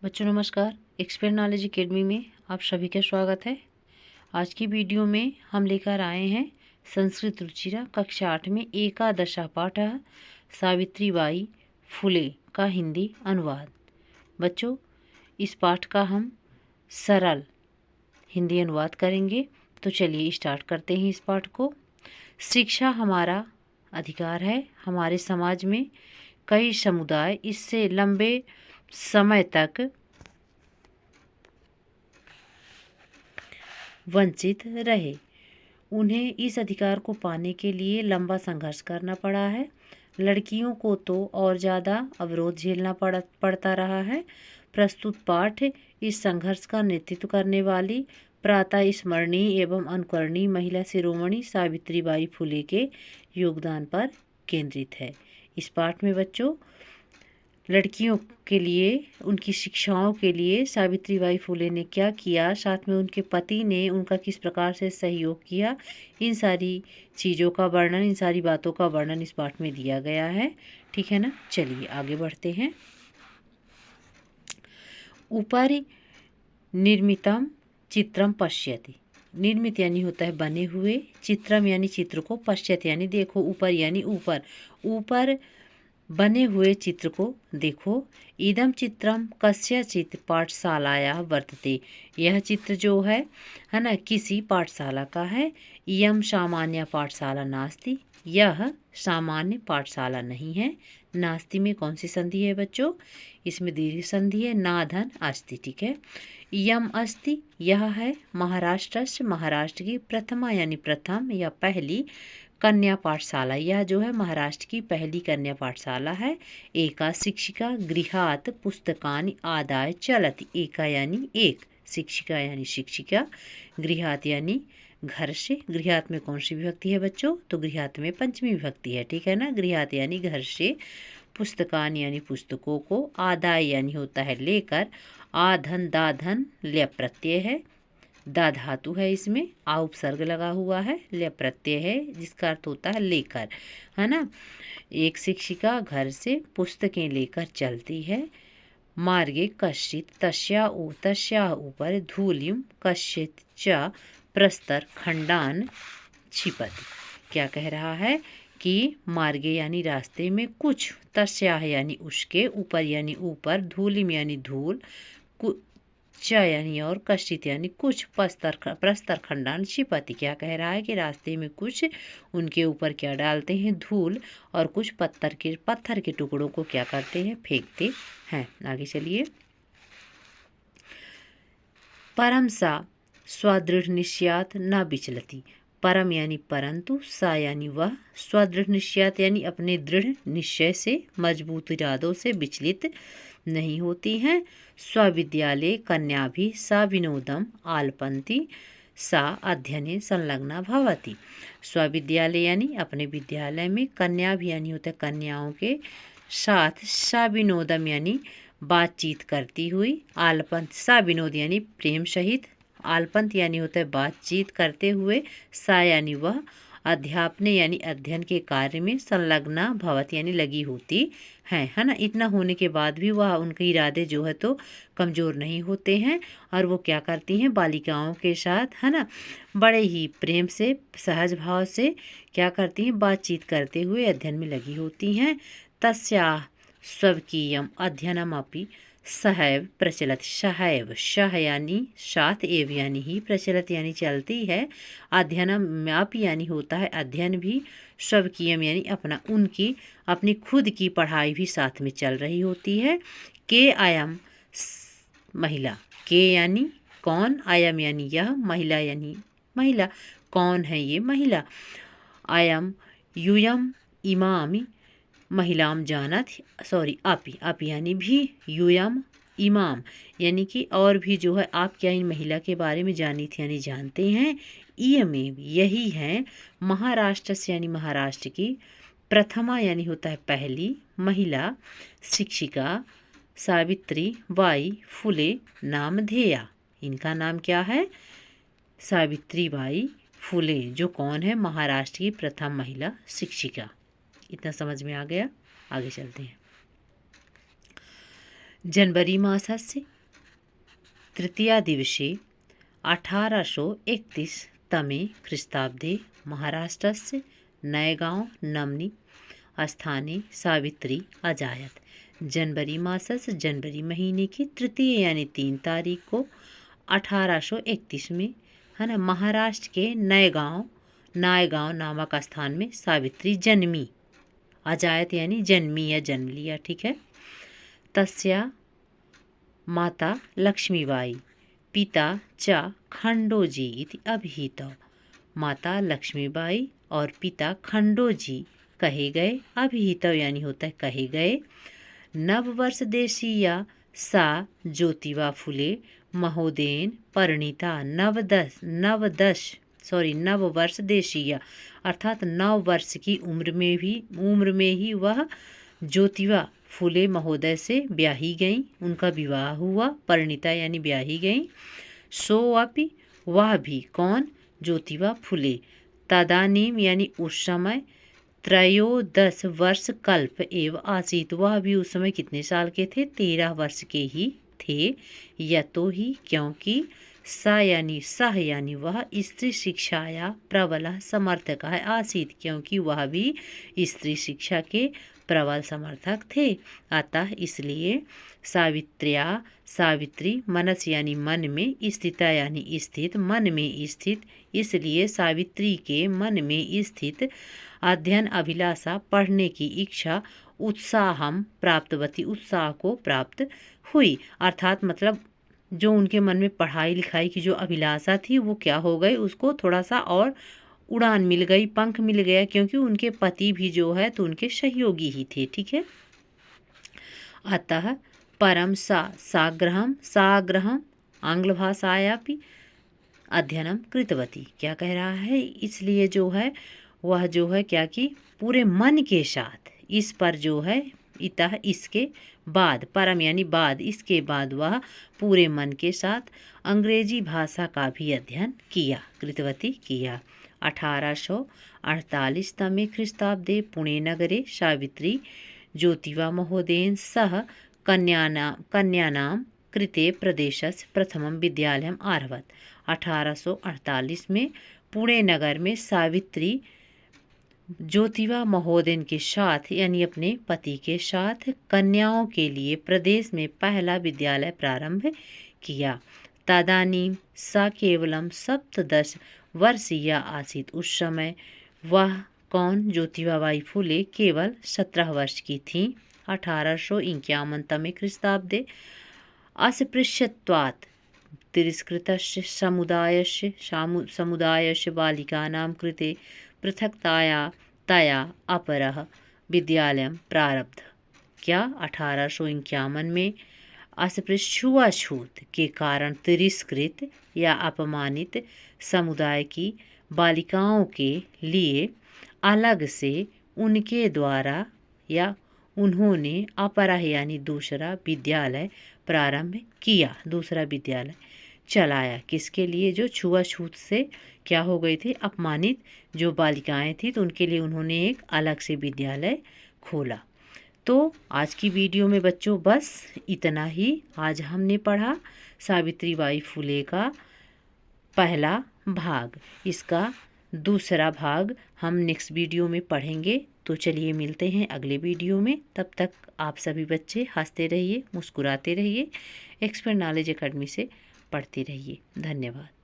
बच्चों नमस्कार। Expert knowledge academy में आप सभी का स्वागत है। आज की वीडियो में हम लेकर आए हैं संस्कृत रुचिरा कक्षा 8 में एकादशा पाठ सावित्रीबाई फुले का हिंदी अनुवाद। बच्चों, इस पाठ का हम सरल हिंदी अनुवाद करेंगे। तो चलिए स्टार्ट करते हैं इस पाठ को। शिक्षा हमारा अधिकार है। हमारे समाज में कई समुदाय इससे लंबे समय तक वंचित रहे। उन्हें इस अधिकार को पाने के लिए लंबा संघर्ष करना पड़ा है। लड़कियों को तो और ज़्यादा अवरोध झेलना पड़ता रहा है। प्रस्तुत पाठ इस संघर्ष का नेतृत्व करने वाली प्रातः स्मरणीय एवं अनुकरणीय महिला शिरोमणि सावित्रीबाई फुले के योगदान पर केंद्रित है। इस पाठ में बच्चों लड़कियों के लिए, उनकी शिक्षाओं के लिए सावित्रीबाई फुले ने क्या किया, साथ में उनके पति ने उनका किस प्रकार से सहयोग किया, इन सारी चीज़ों का वर्णन, इन सारी बातों का वर्णन इस पाठ में दिया गया है। ठीक है ना। चलिए आगे बढ़ते हैं। ऊपरी निर्मितम चित्रम पश्यति। निर्मित यानी होता है बने हुए, चित्रम यानी चित्र को, पश्यति यानी देखो, ऊपर यानी ऊपर, ऊपर बने हुए चित्र को देखो। इदम चित्रम कस्यचित् पाठशालाया वर्तते। यह चित्र जो है ना, किसी पाठशाला का है। इयम सामान्य पाठशाला नास्ति। यह सामान्य पाठशाला नहीं है। नास्ति में कौन सी संधि है बच्चों? इसमें दीर्घ संधि है। नाधन अस्ति। ठीक है। इयम अस्ति, यह है महाराष्ट्र से, महाराष्ट्र की प्रथमा यानी प्रथम या पहली कन्या पाठशाला। यह जो है महाराष्ट्र की पहली कन्या पाठशाला है। एका शिक्षिका गृहात पुस्तकानि आदाय चलति। एका यानी एक, शिक्षिका यानी शिक्षिका, गृहात यानी घर से। गृहात में कौन सी विभक्ति है बच्चों? तो गृहात में पंचमी विभक्ति है। ठीक है ना। गृहात यानी घर से, पुस्तकान यानी पुस्तकों को, आदाय यानी होता है लेकर, आधन दाधन ल्य प्रत्यय है, दा धातु है, इसमें आ उपसर्ग लगा हुआ है, ल्य प्रत्यय है जिसका अर्थ होता है लेकर, है ना। एक शिक्षिका घर से पुस्तकें लेकर चलती है। मार्गे कश्चित तस्या ऊपर धूलिम कश्चित च प्रस्तर खंडान क्षिपति। क्या कह रहा है कि मार्गे यानी रास्ते में, कुछ, तस्या यानी उसके, ऊपर यानी ऊपर, धूलिम यानी धूल, च यानी और, कश्चित यानी कुछ, प्रस्तर खंडान क्षिपति। क्या कह रहा है कि रास्ते में कुछ, उनके ऊपर क्या डालते हैं? धूल, और कुछ पत्थर के टुकड़ों को क्या करते हैं? फेंकते हैं। आगे चलिए। परम सा स्वदृढ़ निश्चयात न विचलती। परम यानी परंतु, सा यानी वह, स्वदृढ़ निश्चयात यानी अपने दृढ़ निश्चय से, मजबूत इरादों से विचलित नहीं होती हैं। स्वविद्यालय कन्या भी सा विनोदम आलपंती सा अध्ययने संलग्ना भवती। स्वविद्यालय यानी अपने विद्यालय में, कन्या भी यानी होता है कन्याओं के साथ, सा विनोदम यानी बातचीत करती हुई, आलपंत, सा विनोद यानी प्रेम सहित, आलपंत यानी होता है बातचीत करते हुए, सा यानी वह, अध्यापने यानी अध्ययन के कार्य में, संलग्ना भवत यानी लगी होती है ना। इतना होने के बाद भी वह, उनके इरादे जो है तो कमज़ोर नहीं होते हैं, और वो क्या करती हैं? बालिकाओं के साथ, है ना, बड़े ही प्रेम से, सहज भाव से क्या करती हैं? बातचीत करते हुए अध्ययन में लगी होती हैं। तस्याः स्वकीयम अध्ययनम अपि सहैव प्रचलत। सहैव, सह यानी साथ, एव यानी ही, प्रचलत यानी चलती है, अध्ययनम अपि यानी होता है अध्ययन भी, स्वकीयम यानी अपना, उनकी अपनी खुद की पढ़ाई भी साथ में चल रही होती है। के आयम महिला, के यानी कौन, आयम यानी यह, महिला यानी महिला, कौन है ये महिला? आयम यूयम इमामी महिलाम जानत, सॉरी आप यानी भी, यूयम इमाम यानी कि और भी जो है, आप क्या इन महिला के बारे में जानी थी यानी जानते हैं। इयमेव यही है, महाराष्ट्र से यानी महाराष्ट्र की, प्रथमा यानी होता है पहली, महिला शिक्षिका सावित्री बाई फुले नामधेया। इनका नाम क्या है? सावित्रीबाई फुले, जो कौन है? महाराष्ट्र की प्रथम महिला शिक्षिका। इतना समझ में आ गया। आगे चलते हैं। जनवरी मासस्य तृतीयादिवसे 1831 ख्रीष्टाब्दे महाराष्ट्रस्य नयगांव नाम्नि स्थाने सावित्री अजायत। जनवरी मासस्य जनवरी महीने की तृतीय यानी 3 तारीख को 1831 में, है ना, महाराष्ट्र के नायगांव नामक स्थान में सावित्री जन्मी। अजायत यानी जन्मी या जन्म लिया, ठीक है। तस्या माता लक्ष्मीबाई पिता च खंडोजी इति अभिहितौ। माता लक्ष्मीबाई और पिता खंडोजी कहे गए। अभिहितौ यानी होता है कहे गए। नववर्ष देशीया सा ज्योतिबा फुले महोदयेन परिणीता। नववर्ष देशीया अर्थात 9 वर्ष की उम्र में ही वह ज्योतिबा फुले महोदय से ब्याही गई, उनका विवाह हुआ। परिणीता यानी ब्याही गई। सो अपि वह भी, कौन? ज्योतिबा फुले। तदानीम यानी उस समय 13 वर्ष कल्प एवं आसीत। वह भी उस समय कितने साल के थे? 13 वर्ष के ही थे। यतो ही क्योंकि सह यानी वह स्त्री शिक्षाया प्रबल समर्थक है। आसीत क्योंकि वह भी स्त्री शिक्षा के प्रबल समर्थक थे। अतः इसलिए सावित्री मनस यानी मन में, स्थिता यानी स्थित, मन में स्थित, इसलिए सावित्री के मन में स्थित अध्ययन अभिलाषा, पढ़ने की इच्छा, उत्साहम प्राप्तवती, उत्साह को प्राप्त हुई। अर्थात मतलब जो उनके मन में पढ़ाई लिखाई की जो अभिलाषा थी वो क्या हो गई, उसको थोड़ा सा और उड़ान मिल गई, पंख मिल गया, क्योंकि उनके पति भी जो है तो उनके सहयोगी ही थे, ठीक है। अतः परम साग्रहम आंग्ल भाषायापि अध्ययनम कृतवती। क्या कह रहा है? इसलिए जो है वह जो है क्या कि पूरे मन के साथ इस पर जो है इतः इसके बाद, परम यानी बाद, इसके बाद वह पूरे मन के साथ अंग्रेजी भाषा का भी अध्ययन किया, कृतवती किया। 1848 तमे ख्रीष्टाब्दे पुणे नगरे सावित्री ज्योतिबा महोदयेन सह कन्यानां कृते प्रदेशस्य प्रथमं विद्यालयम् आरभत। 1848 में पुणे नगर में सावित्री ज्योतिबा महोदयन के साथ यानी अपने पति के साथ कन्याओं के लिए प्रदेश में पहला विद्यालय प्रारंभ किया। तदानीम सा केवलम 17 वर्षीया आसीत। उस समय वह, कौन? ज्योतिबा बाई फुले केवल 17 वर्ष की थीं। 1851 तमे ख्रीष्टाब्दे अस्पृश्यत्वात् तिरस्कृतस्य समुदायस्य बालिकानां कृते पृथक्तया अपरः विद्यालयं प्रारब्ध। क्या? 1851 में छुआछूत के कारण तिरस्कृत या अपमानित समुदाय की बालिकाओं के लिए अलग से उनके द्वारा या उन्होंने अपरः यानी दूसरा विद्यालय प्रारंभ किया, दूसरा विद्यालय चलाया। किसके लिए? जो छुआछूत से क्या हो गई थी? अपमानित जो बालिकाएं थी, तो उनके लिए उन्होंने एक अलग से विद्यालय खोला। तो आज की वीडियो में बच्चों बस इतना ही। आज हमने पढ़ा सावित्रीबाई फुले का पहला भाग। इसका दूसरा भाग हम नेक्स्ट वीडियो में पढ़ेंगे। तो चलिए मिलते हैं अगले वीडियो में। तब तक आप सभी बच्चे हंसते रहिए, मुस्कुराते रहिए, एक्सपर्ट नॉलेज एकेडमी से पढ़ते रहिए। धन्यवाद।